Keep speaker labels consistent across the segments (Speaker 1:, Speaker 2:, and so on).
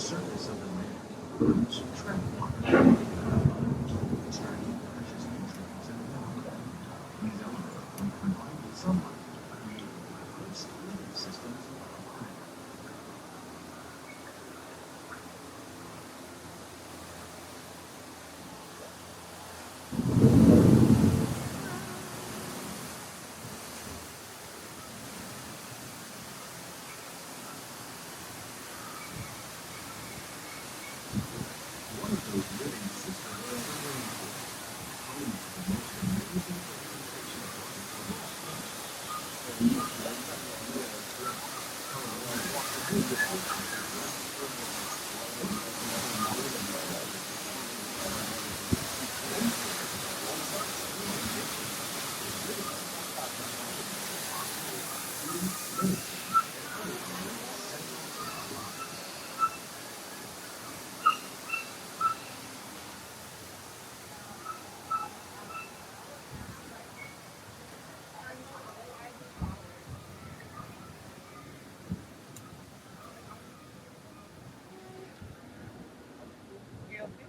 Speaker 1: surface of the land. Roots tread water, returning precious nutrients and minerals. These elements, when combined with sunlight, create the diverse living systems of our planet. One of those living systems is the rainforest, home to the most amazing representation of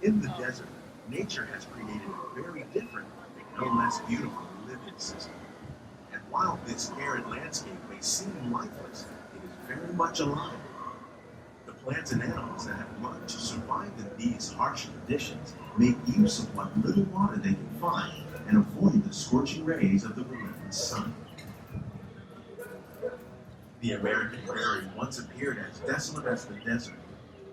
Speaker 1: In the desert, nature has created a very different, no less beautiful living system. And while this arid landscape may seem lifeless, it is very much alive. The plants and animals that have learned to survive in these harsh conditions make use of what little water they can find and avoid the scorching rays of the relentless sun. The American prairie once appeared as desolate as the desert,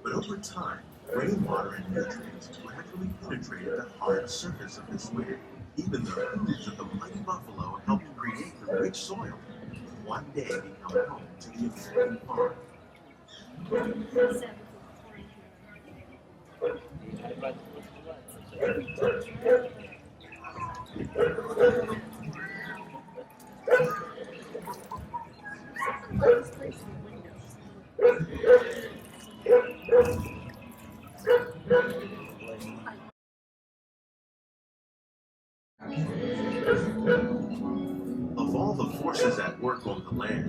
Speaker 1: but over time, rainwater and nutrients gradually penetrated the hard surface of this land. Even the hooves of the mighty buffalo helped create the rich soil that would one day become home to the American farm. Of all the forces at work on the land,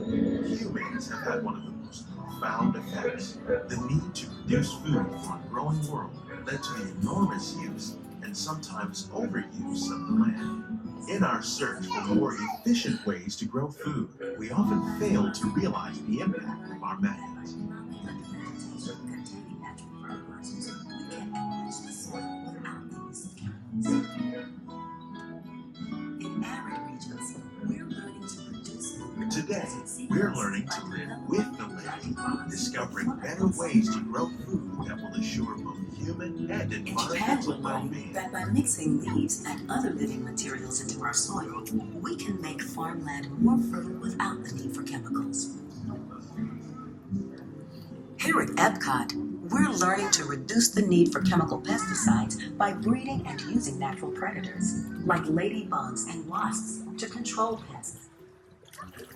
Speaker 1: humans have had one of the most profound effects. The need to produce food for a growing world led to the enormous use and sometimes overuse of the land. In our search for more efficient ways to grow food, we often fail to realize the impact of our methods. Today, we're learning to live with the land, discovering better ways to grow food that will assure both human and environmental well-being.
Speaker 2: That by mixing leaves and other living materials into our soil, we can make farmland more fertile without the need for chemicals. Here at Epcot, we're learning to reduce the need for chemical pesticides by breeding and using natural predators, like ladybugs and wasps, to control pests.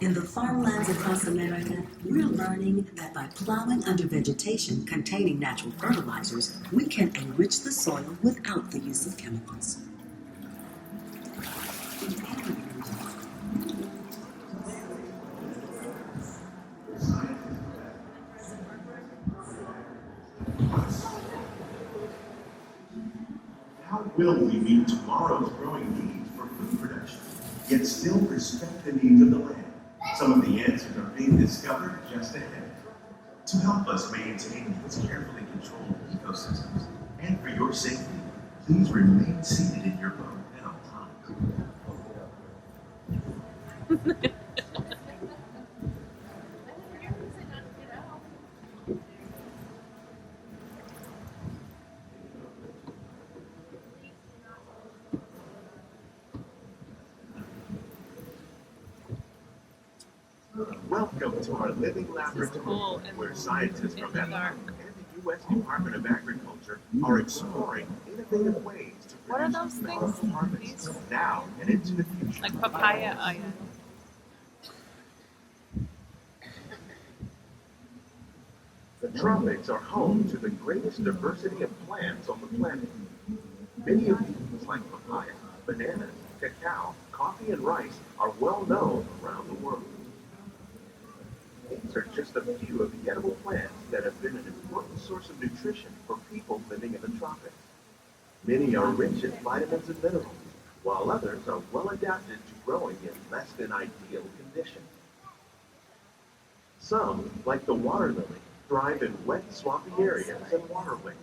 Speaker 2: In the farmlands across America, we're learning that by plowing under vegetation containing natural fertilizers, we can enrich the soil without the use of chemicals.
Speaker 1: How will we meet tomorrow's growing needs for food production, yet still respect the needs of the land? Some of the answers are being discovered just ahead. To help us maintain these carefully controlled ecosystems, and for your safety, please remain seated in your boat at all times. Welcome to our living laboratory, where scientists from Epcot and the U.S. Department of Agriculture are exploring innovative ways to produce harvest now and into the future.
Speaker 3: Like papaya iron.
Speaker 1: The tropics are home to the greatest diversity of plants on the planet. Many of these, like papaya, bananas, cacao, coffee, and rice, are well known around the world. These are just a few of the edible plants that that have been an important source of nutrition for people living in the tropics. Many are rich in vitamins and minerals, while others are well adapted to growing in less than ideal conditions. Some, like the water lily, thrive in wet, swampy areas and waterways.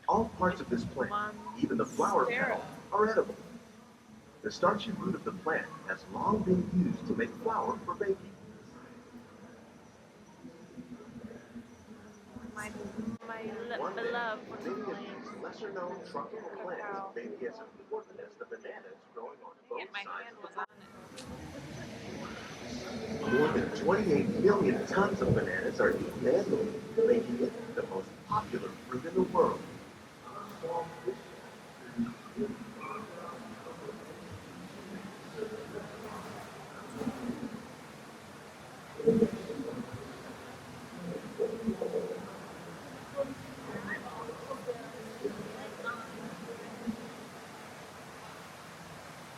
Speaker 1: All parts of this plant, even the flower petals, are edible. The starchy root of the plant has long been used to make flour for baking. One day, many of these lesser-known tropical plants may be as important as the bananas growing on both sides of the planet. More than 28 million tons of bananas are eaten annually, making it the most popular fruit in the world.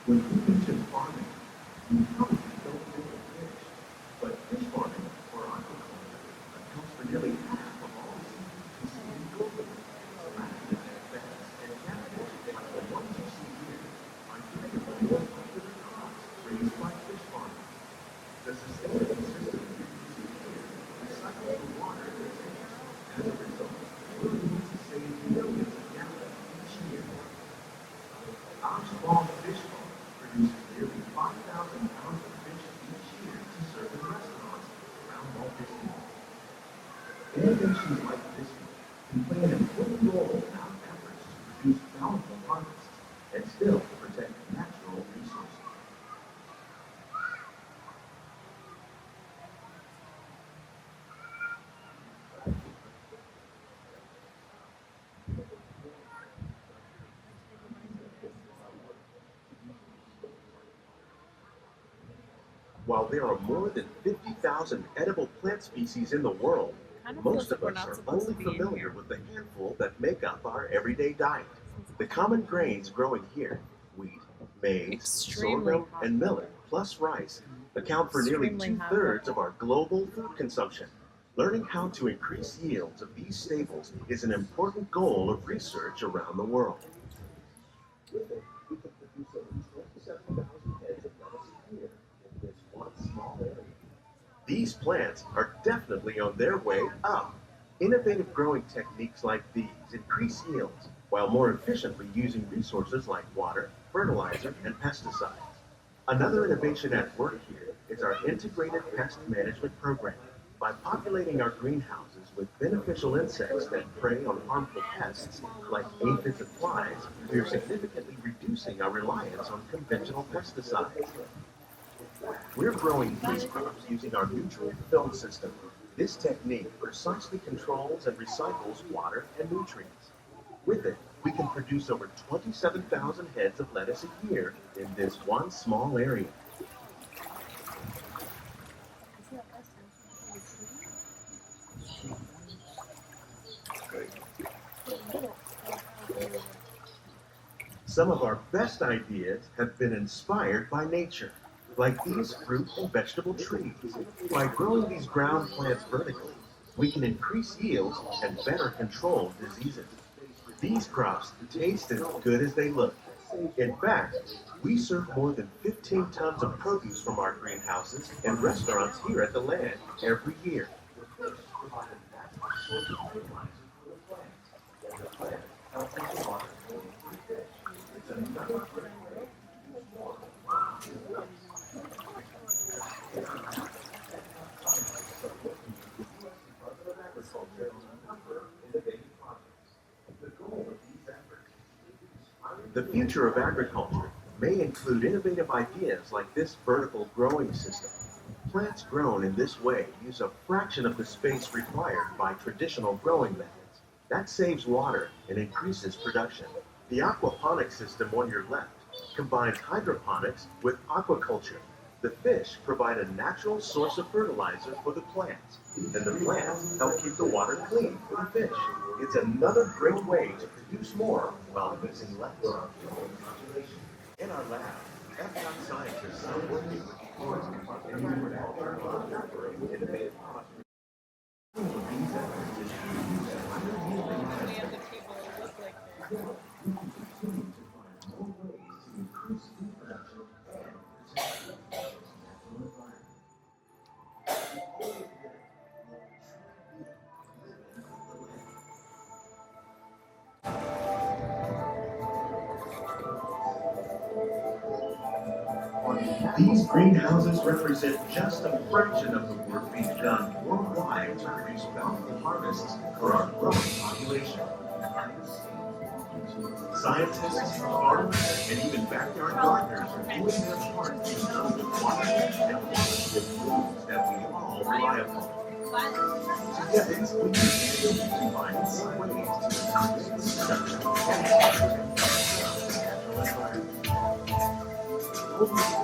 Speaker 1: When you mention farming, you probably don't think of fish, but fish farming, or aquaculture, accounts for nearly half of all seafood consumed globally. Plastics, bats, and catfish, like the ones you see here, are three of the more popular crops raised by fish farming. The sustainable system you see here recycles the water in the tanks. As a result, we're able to save millions of gallons each year. Our small fish farm produces nearly 5,000 pounds of fish each year to serve in restaurants around Walt Disney World. Innovations like this one can play an important role in our efforts to produce bountiful harvests and still protect natural resources. While there are more than 50,000 edible plant species in the world, most of us are only familiar with the handful that make up our everyday diet. The common grains growing here, wheat, maize, sorghum, and millet, plus rice, account for nearly two-thirds of our global food consumption. Learning how to increase yields of these staples is an important goal of research around the world. With it, we can produce over 27,000 heads of lettuce a year in this one small area. These plants are definitely on their way up. Innovative growing techniques like these increase yields while more efficiently using resources like water, fertilizer, and pesticides. Another innovation at work here is our integrated pest management program. By populating our greenhouses with beneficial insects that prey on harmful pests like aphids and flies, we are significantly reducing our reliance on conventional pesticides. We're growing these crops using our nutrient film system. This technique precisely controls and recycles water and nutrients. With it, we can produce over 27,000 heads of lettuce a year in this one small area. Some of our best ideas have been inspired by nature, like these fruit and vegetable trees. By growing these ground plants vertically, we can increase yields and better control diseases. These crops taste as good as they look. In fact, we serve more than 15 tons of produce from our greenhouses and restaurants here at the land every year. The fish provide a natural source of fertilizer for the plants, and the plants help with the water for the fish. It's another great way to produce more while using less. Department of Agriculture on a number of innovative projects. The goal of these efforts is the future of agriculture may include innovative ideas like this vertical growing system. Plants grown in this way use a fraction of the space required by traditional growing methods. That saves water and increases production. The aquaponics system on your left combines hydroponics with aquaculture. The fish provide a natural source of fertilizer for the plants, and the plants help keep the water clean for the fish. It's another great way to produce more while using less. In our lab, Epcot scientists are working with the forest department to develop a number of innovative projects. These efforts is These greenhouses represent just a fraction of the work being done worldwide to produce bountiful harvests for our growing population. Scientists, farmers, and even backyard gardeners are doing their part to improve the quality and quantity of foods that we all rely upon. Together, we can find more ways to create such a natural environment.